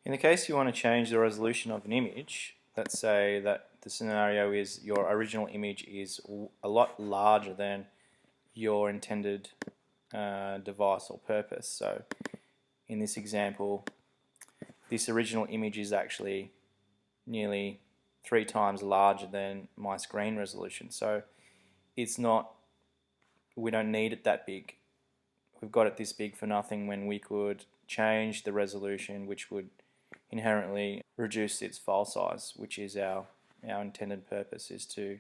In the case you want to change the resolution of an image, let's say that the scenario is your original image is a lot larger than your intended device or purpose. So in this example, this original image is actually nearly 3 times larger than my screen resolution. So we don't need it that big. We've got it this big for nothing when we could change the resolution, which would inherently reduce its file size, which is our intended purpose, is to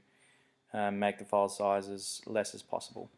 make the file size as less as possible.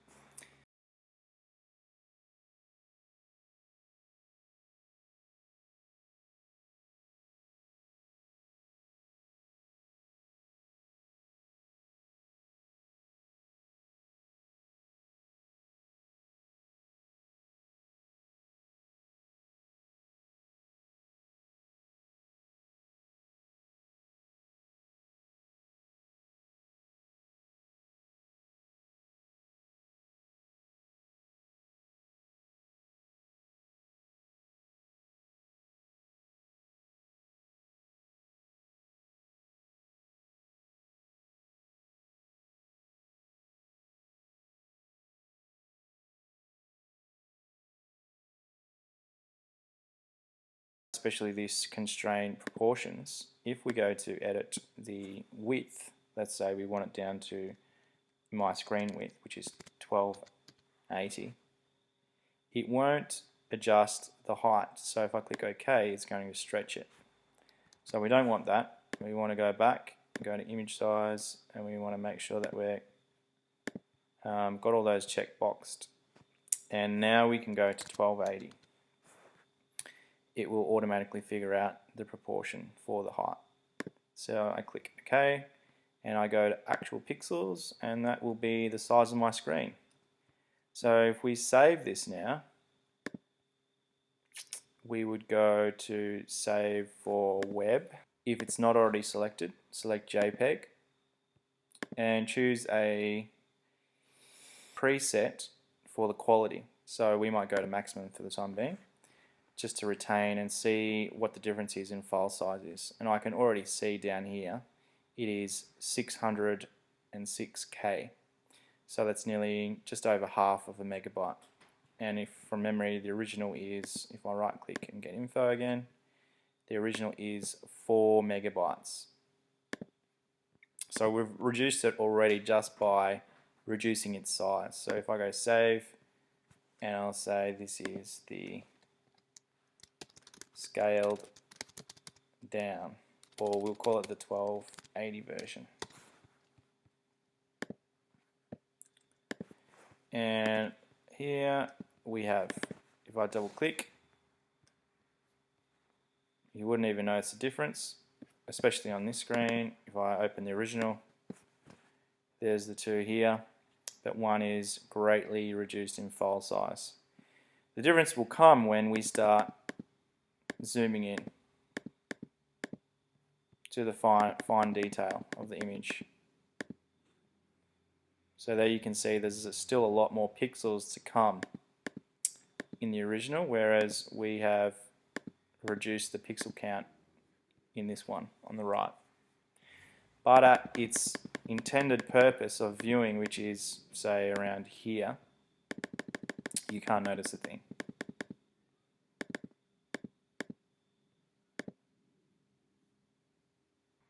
Especially this constrained proportions, if we go to edit the width, let's say we want it down to my screen width, which is 1280, it won't adjust the height. So if I click OK, it's going to stretch it. So we don't want that. We want to go back, go to image size, and we want to make sure that we're got all those checkboxed. And now we can go to 1280. It will automatically figure out the proportion for the height. So I click OK, and I go to actual pixels, and that will be the size of my screen. So if we save this now, we would go to save for web. If it's not already selected, select JPEG and choose a preset for the quality. So we might go to maximum for the time being, just to retain and see what the difference is in file size is. And I can already see down here it is 606K. So that's nearly just over half of a megabyte. And if from memory the original is, if I right click and get info again, the original is 4 megabytes. So we've reduced it already just by reducing its size. So if I go save, and I'll say this is the scaled down, or we'll call it the 1280 version. And here we have, if I double click, you wouldn't even notice the difference, especially on this screen. If I open the original, there's the two here, but one is greatly reduced in file size. The difference will come when we start zooming in to the fine detail of the image. So there you can see there's still a lot more pixels to come in the original, whereas we have reduced the pixel count in this one on the right. But at its intended purpose of viewing, which is say around here, you can't notice a thing.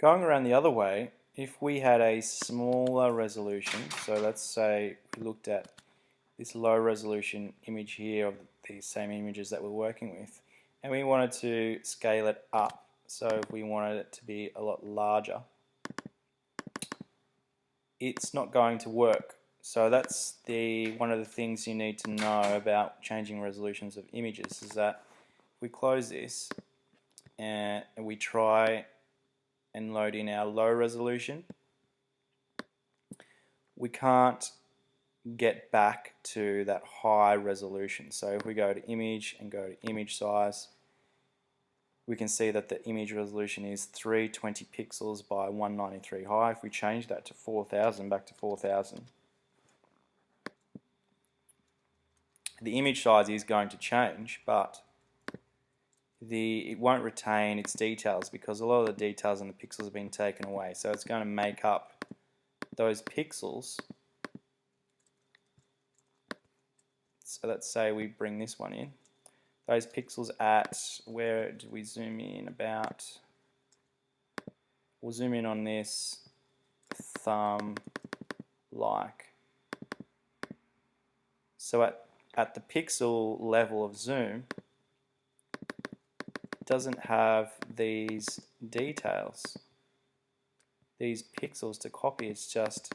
Going around the other way, if we had a smaller resolution, so let's say we looked at this low resolution image here of these same images that we're working with, and we wanted to scale it up, so if we wanted it to be a lot larger, it's not going to work. So that's one of the things you need to know about changing resolutions of images, is that if we close this and we try and load in our low resolution, we can't get back to that high resolution. So if we go to image and go to image size, we can see that the image resolution is 320 pixels by 193 high. If we change that to 4000, back to 4000, the image size is going to change, but it won't retain its details because a lot of the details in the pixels have been taken away. So it's going to make up those pixels. So let's say we bring this one in. Those pixels at, where do we zoom in about? We'll zoom in on this thumb like. So at the pixel level of zoom, it doesn't have these details, these pixels to copy. It's just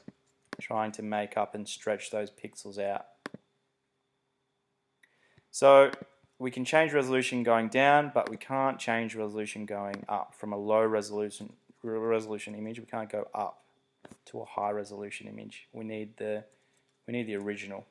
trying to make up and stretch those pixels out. So we can change resolution going down, but we can't change resolution going up. From a low resolution image, we can't go up to a high resolution image. We need the original.